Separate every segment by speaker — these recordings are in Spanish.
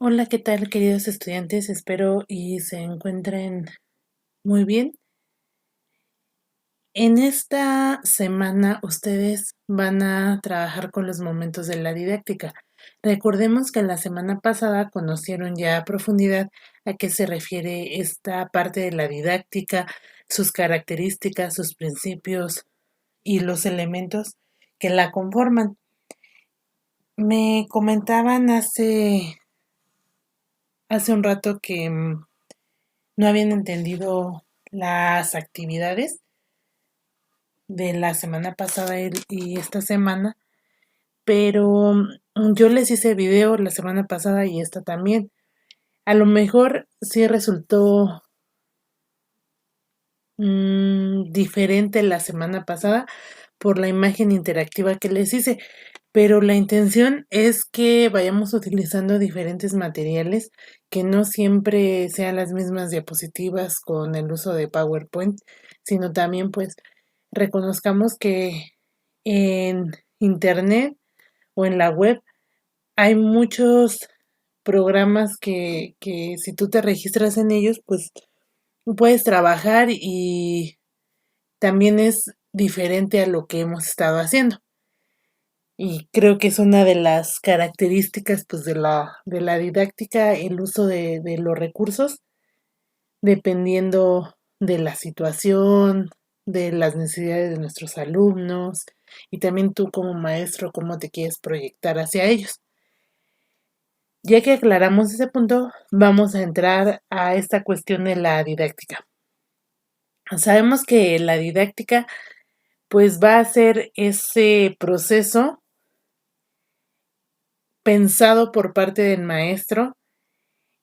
Speaker 1: Hola, ¿qué tal, queridos estudiantes? Espero y se encuentren muy bien. En esta semana ustedes van a trabajar con los momentos de la didáctica. Recordemos que la semana pasada conocieron ya a profundidad a qué se refiere esta parte de la didáctica, sus características, sus principios y los elementos que la conforman. Me comentaban hace un rato que no habían entendido las actividades de la semana pasada y esta semana, pero yo les hice video la semana pasada y esta también. A lo mejor sí resultó diferente la semana pasada por la imagen interactiva que les hice, pero la intención es que vayamos utilizando diferentes materiales, que no siempre sean las mismas diapositivas con el uso de PowerPoint, sino también pues reconozcamos que en Internet o en la web hay muchos programas que si tú te registras en ellos, pues puedes trabajar y también es diferente a lo que hemos estado haciendo. Y creo que es una de las características pues de la didáctica, el uso de los recursos, dependiendo de la situación, de las necesidades de nuestros alumnos y también tú como maestro, cómo te quieres proyectar hacia ellos. Ya que aclaramos ese punto, vamos a entrar a esta cuestión de la didáctica. Sabemos que la didáctica pues va a ser ese proceso pensado por parte del maestro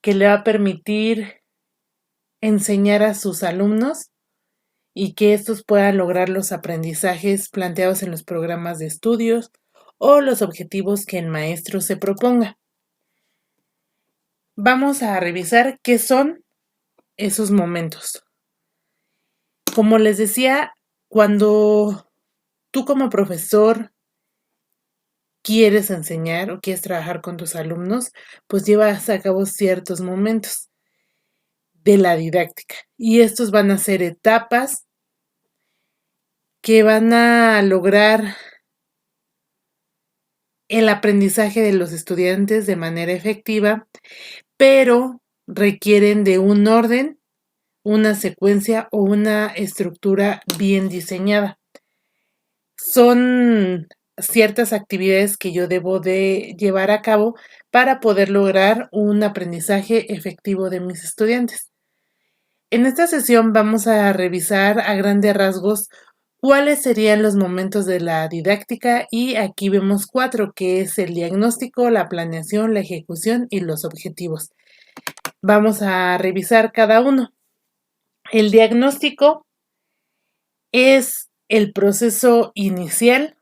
Speaker 1: que le va a permitir enseñar a sus alumnos y que estos puedan lograr los aprendizajes planteados en los programas de estudios o los objetivos que el maestro se proponga. Vamos a revisar qué son esos momentos. Como les decía, cuando tú como profesor quieres enseñar o quieres trabajar con tus alumnos, pues llevas a cabo ciertos momentos de la didáctica. Y estos van a ser etapas que van a lograr el aprendizaje de los estudiantes de manera efectiva, pero requieren de un orden, una secuencia o una estructura bien diseñada. Son ciertas actividades que yo debo de llevar a cabo para poder lograr un aprendizaje efectivo de mis estudiantes. En esta sesión vamos a revisar a grandes rasgos cuáles serían los momentos de la didáctica y aquí vemos 4, que es el diagnóstico, la planeación, la ejecución y los objetivos. Vamos a revisar cada uno. El diagnóstico es el proceso inicial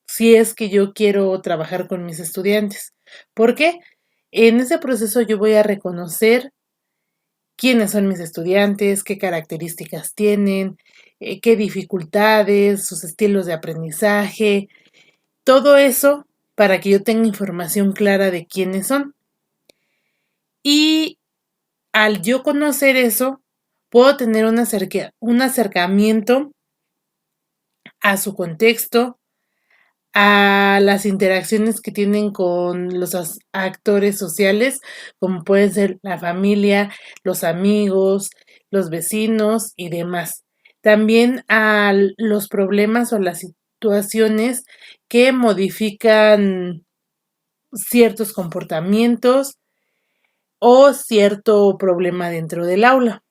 Speaker 1: si es que yo quiero trabajar con mis estudiantes. ¿Por qué? En ese proceso yo voy a reconocer quiénes son mis estudiantes, qué características tienen, qué dificultades, sus estilos de aprendizaje, todo eso para que yo tenga información clara de quiénes son. Y al yo conocer eso, puedo tener un acercamiento a su contexto, a las interacciones que tienen con los actores sociales, como pueden ser la familia, los amigos, los vecinos y demás. También a los problemas o las situaciones que modifican ciertos comportamientos o cierto problema dentro del aula.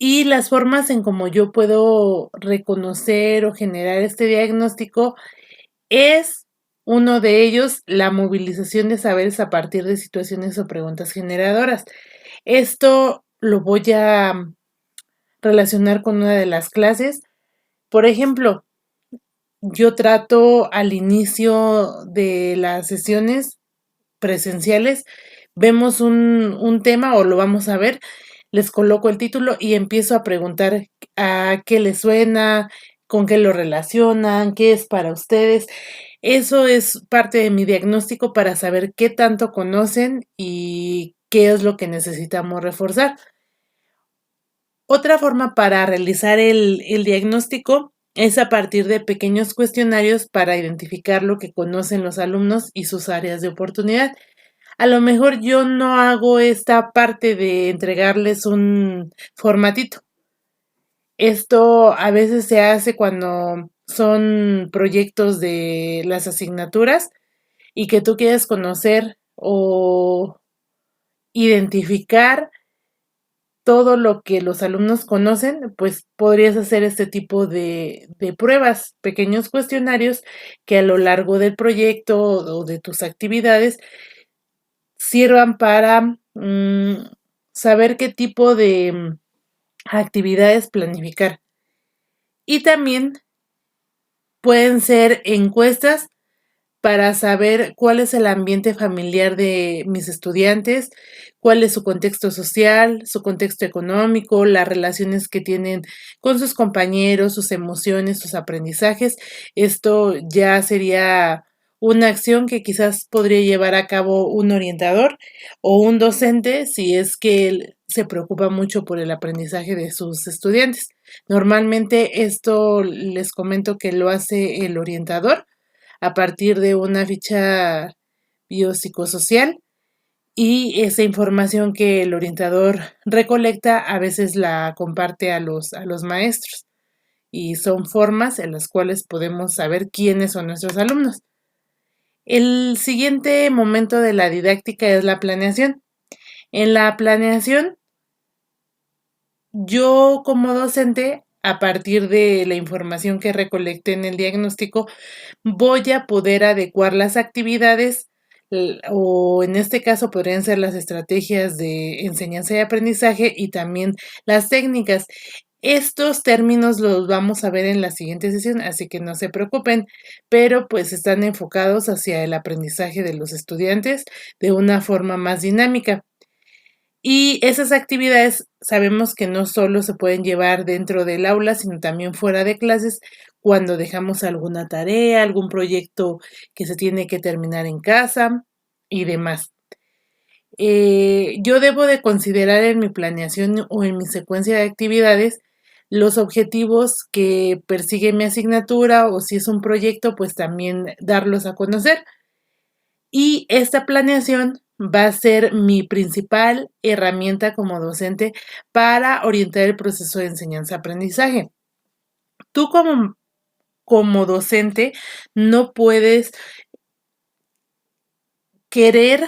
Speaker 1: Y las formas en cómo yo puedo reconocer o generar este diagnóstico es uno de ellos la movilización de saberes a partir de situaciones o preguntas generadoras. Esto lo voy a relacionar con una de las clases. Por ejemplo, yo trato al inicio de las sesiones presenciales, vemos un tema o lo vamos a ver, les coloco el título y empiezo a preguntar a qué les suena, con qué lo relacionan, qué es para ustedes. Eso es parte de mi diagnóstico para saber qué tanto conocen y qué es lo que necesitamos reforzar. Otra forma para realizar el diagnóstico es a partir de pequeños cuestionarios para identificar lo que conocen los alumnos y sus áreas de oportunidad. A lo mejor yo no hago esta parte de entregarles un formatito. Esto a veces se hace cuando son proyectos de las asignaturas y que tú quieres conocer o identificar todo lo que los alumnos conocen, pues podrías hacer este tipo de pruebas, pequeños cuestionarios que a lo largo del proyecto o de tus actividades sirvan para saber qué tipo de actividades planificar. Y también pueden ser encuestas para saber cuál es el ambiente familiar de mis estudiantes, cuál es su contexto social, su contexto económico, las relaciones que tienen con sus compañeros, sus emociones, sus aprendizajes. Esto ya sería una acción que quizás podría llevar a cabo un orientador o un docente si es que él se preocupa mucho por el aprendizaje de sus estudiantes. Normalmente esto les comento que lo hace el orientador a partir de una ficha biopsicosocial y esa información que el orientador recolecta a veces la comparte a los maestros y son formas en las cuales podemos saber quiénes son nuestros alumnos. El siguiente momento de la didáctica es la planeación. En la planeación, yo como docente, a partir de la información que recolecté en el diagnóstico, voy a poder adecuar las actividades o en este caso podrían ser las estrategias de enseñanza y aprendizaje y también las técnicas. Estos términos los vamos a ver en la siguiente sesión, así que no se preocupen, pero pues están enfocados hacia el aprendizaje de los estudiantes de una forma más dinámica. Y esas actividades sabemos que no solo se pueden llevar dentro del aula, sino también fuera de clases cuando dejamos alguna tarea, algún proyecto que se tiene que terminar en casa y demás. Yo debo de considerar en mi planeación o en mi secuencia de actividades los objetivos que persigue mi asignatura o si es un proyecto, pues también darlos a conocer. Y esta planeación va a ser mi principal herramienta como docente para orientar el proceso de enseñanza-aprendizaje. Tú como docente no puedes querer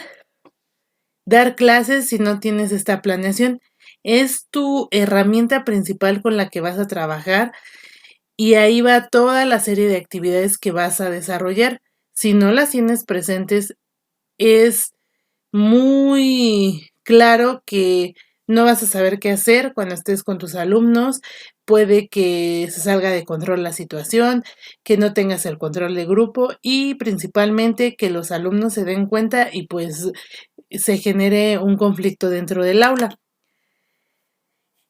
Speaker 1: dar clases si no tienes esta planeación. Es tu herramienta principal con la que vas a trabajar y ahí va toda la serie de actividades que vas a desarrollar. Si no las tienes presentes, es muy claro que no vas a saber qué hacer cuando estés con tus alumnos, puede que se salga de control la situación, que no tengas el control de grupo y principalmente que los alumnos se den cuenta y pues se genere un conflicto dentro del aula.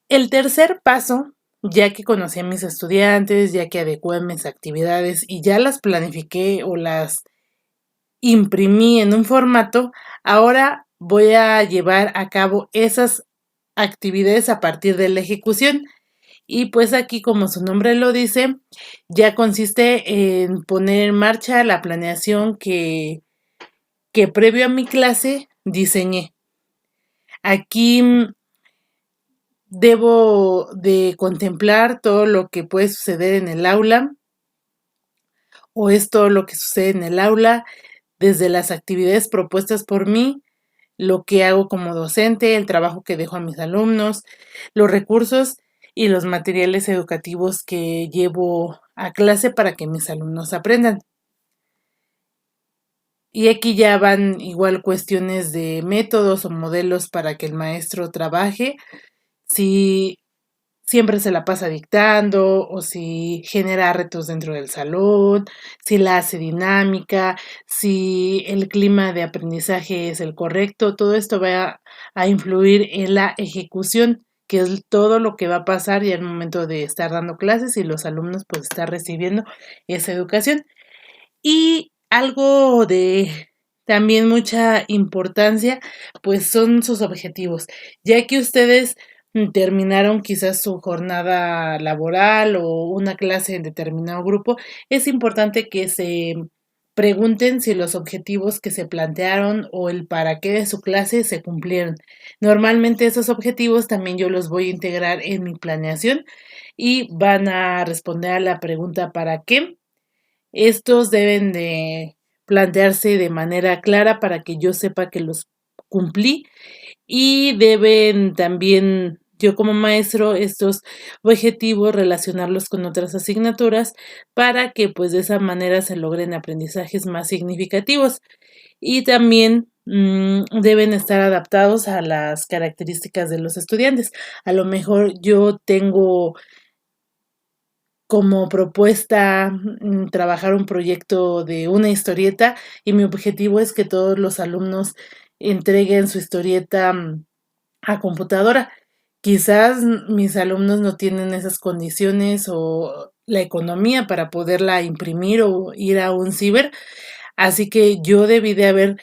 Speaker 1: El tercer paso, ya que conocí a mis estudiantes, ya que adecué mis actividades y ya las planifiqué o las imprimí en un formato, ahora voy a llevar a cabo esas actividades a partir de la ejecución. Y pues aquí, como su nombre lo dice, ya consiste en poner en marcha la planeación que previo a mi clase diseñé. Aquí debo de contemplar todo lo que puede suceder en el aula o es todo lo que sucede en el aula desde las actividades propuestas por mí, lo que hago como docente, el trabajo que dejo a mis alumnos, los recursos y los materiales educativos que llevo a clase para que mis alumnos aprendan. Y aquí ya van igual cuestiones de métodos o modelos para que el maestro trabaje. Si siempre se la pasa dictando o si genera retos dentro del salón, si la hace dinámica, si el clima de aprendizaje es el correcto, todo esto va a influir en la ejecución, que es todo lo que va a pasar ya al momento de estar dando clases y los alumnos pues estar recibiendo esa educación. Y algo de también mucha importancia, pues son sus objetivos, ya que ustedes terminaron quizás su jornada laboral o una clase en determinado grupo, es importante que se pregunten si los objetivos que se plantearon o el para qué de su clase se cumplieron. Normalmente esos objetivos también yo los voy a integrar en mi planeación y van a responder a la pregunta ¿para qué? Estos deben de plantearse de manera clara para que yo sepa que los cumplí y deben también, yo como maestro, estos objetivos relacionarlos con otras asignaturas para que pues de esa manera se logren aprendizajes más significativos y también deben estar adaptados a las características de los estudiantes. A lo mejor yo tengo como propuesta trabajar un proyecto de una historieta y mi objetivo es que todos los alumnos entreguen su historieta a computadora. Quizás mis alumnos no tienen esas condiciones o la economía para poderla imprimir o ir a un ciber, así que yo debí de haber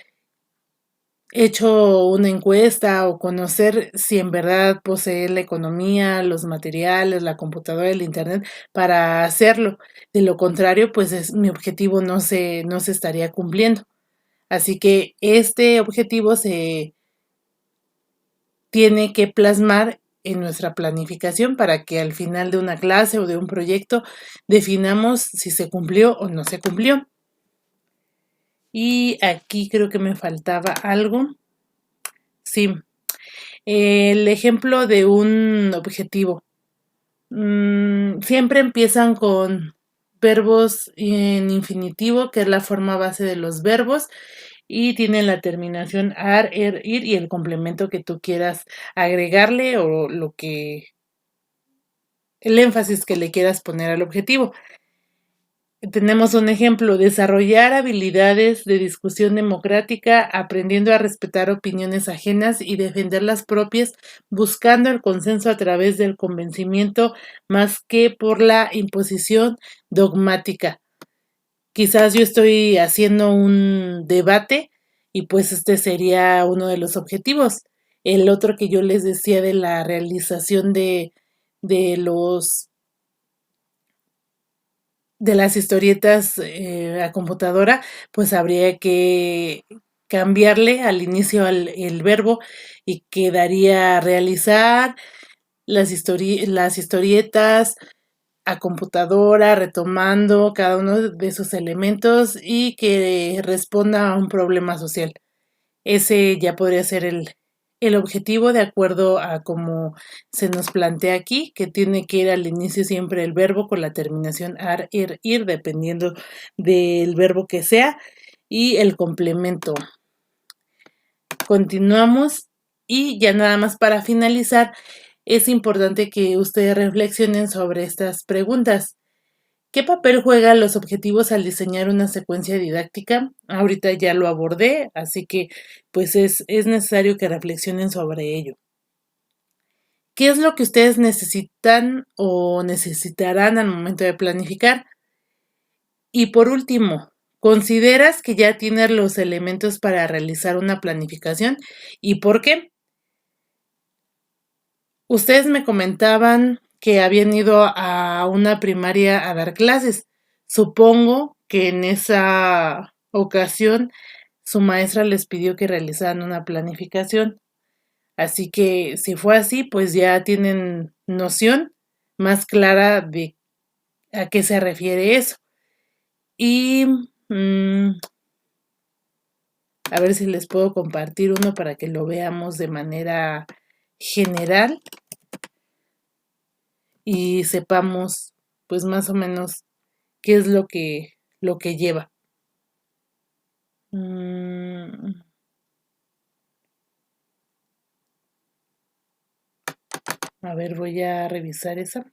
Speaker 1: hecho una encuesta o conocer si en verdad posee la economía, los materiales, la computadora, el internet para hacerlo. De lo contrario, pues mi objetivo no se estaría cumpliendo. Así que este objetivo se tiene que plasmar en nuestra planificación para que al final de una clase o de un proyecto definamos si se cumplió o no se cumplió. Y aquí creo que me faltaba algo. Sí, el ejemplo de un objetivo. Siempre empiezan con verbos en infinitivo, que es la forma base de los verbos, y tienen la terminación ar, er, ir y el complemento que tú quieras agregarle o el énfasis que le quieras poner al objetivo. Tenemos un ejemplo, desarrollar habilidades de discusión democrática, aprendiendo a respetar opiniones ajenas y defender las propias, buscando el consenso a través del convencimiento más que por la imposición dogmática. Quizás yo estoy haciendo un debate y pues este sería uno de los objetivos. El otro que yo les decía de la realización de los de las historietas a computadora, pues habría que cambiarle al inicio el verbo y quedaría realizar las historietas a computadora, retomando cada uno de sus elementos y que responda a un problema social. Ese ya podría ser el objetivo de acuerdo a cómo se nos plantea aquí, que tiene que ir al inicio siempre el verbo con la terminación ar, ir, dependiendo del verbo que sea, y el complemento. Continuamos y ya nada más para finalizar, es importante que ustedes reflexionen sobre estas preguntas. ¿Qué papel juegan los objetivos al diseñar una secuencia didáctica? Ahorita ya lo abordé, así que pues es necesario que reflexionen sobre ello. ¿Qué es lo que ustedes necesitan o necesitarán al momento de planificar? Y por último, ¿consideras que ya tienes los elementos para realizar una planificación? ¿Y por qué? Ustedes me comentaban que habían ido a una primaria a dar clases. Supongo que en esa ocasión su maestra les pidió que realizaran una planificación. Así que si fue así, pues ya tienen noción más clara de a qué se refiere eso. Y a ver si les puedo compartir uno para que lo veamos de manera general y sepamos pues más o menos qué es lo que lleva. A ver, voy a revisar esa.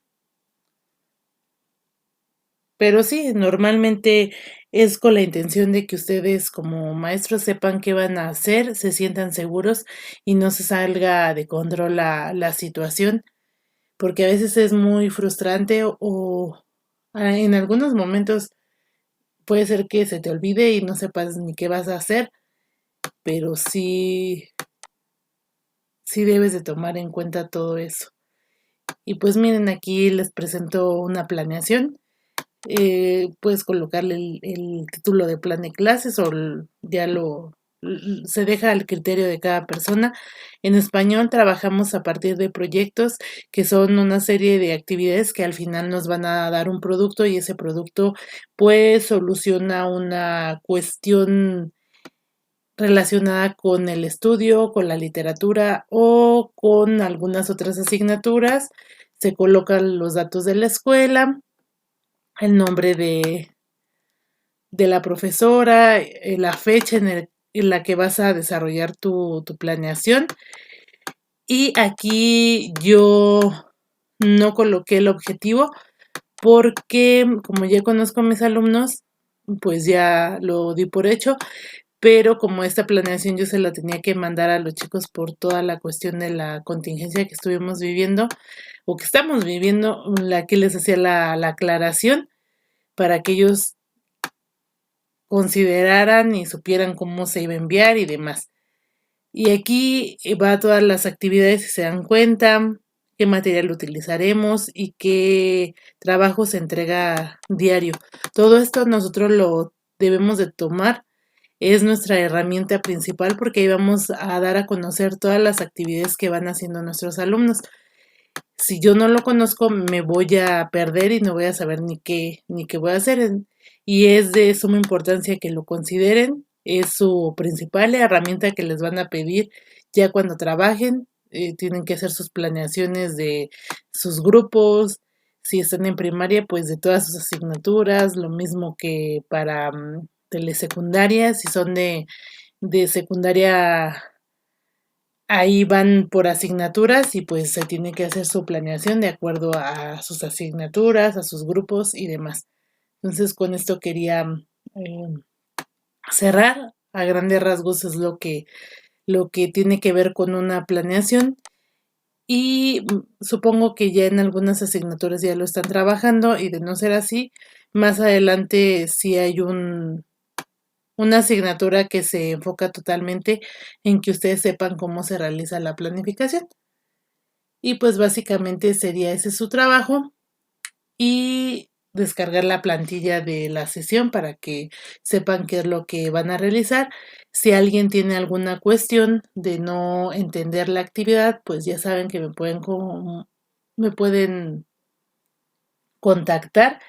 Speaker 1: Pero sí, normalmente es con la intención de que ustedes como maestros sepan qué van a hacer, se sientan seguros y no se salga de control la situación, porque a veces es muy frustrante o en algunos momentos puede ser que se te olvide y no sepas ni qué vas a hacer, pero sí debes de tomar en cuenta todo eso. Y pues miren, aquí les presento una planeación. Puedes colocarle el título de plan de clases o ya se deja al criterio de cada persona. En español trabajamos a partir de proyectos que son una serie de actividades que al final nos van a dar un producto y ese producto pues soluciona una cuestión relacionada con el estudio, con la literatura o con algunas otras asignaturas. Se colocan los datos de la escuela, el nombre de la profesora, la fecha en la que vas a desarrollar tu planeación. Y aquí yo no coloqué el objetivo porque como ya conozco a mis alumnos, pues ya lo di por hecho, pero como esta planeación yo se la tenía que mandar a los chicos por toda la cuestión de la contingencia que estuvimos viviendo o que estamos viviendo, la que les hacía la aclaración para que ellos consideraran y supieran cómo se iba a enviar y demás. Y aquí va todas las actividades si se dan cuenta, qué material utilizaremos y qué trabajo se entrega diario. Todo esto nosotros lo debemos de tomar, es nuestra herramienta principal porque ahí vamos a dar a conocer todas las actividades que van haciendo nuestros alumnos. Si yo no lo conozco, me voy a perder y no voy a saber ni qué voy a hacer. Y es de suma importancia que lo consideren. Es su principal herramienta que les van a pedir ya cuando trabajen. Tienen que hacer sus planeaciones de sus grupos. Si están en primaria, pues de todas sus asignaturas. Lo mismo que para telesecundaria. Si son de secundaria, ahí van por asignaturas y pues se tiene que hacer su planeación de acuerdo a sus asignaturas, a sus grupos y demás. Entonces con esto quería eh, cerrar. A grandes rasgos es lo que tiene que ver con una planeación y supongo que ya en algunas asignaturas ya lo están trabajando y de no ser así, más adelante si hay una asignatura que se enfoca totalmente en que ustedes sepan cómo se realiza la planificación. Y pues básicamente sería ese su trabajo y descargar la plantilla de la sesión para que sepan qué es lo que van a realizar. Si alguien tiene alguna cuestión de no entender la actividad, pues ya saben que me pueden contactar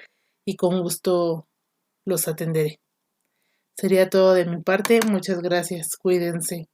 Speaker 1: y con gusto los atenderé. Sería todo de mi parte. Muchas gracias. Cuídense.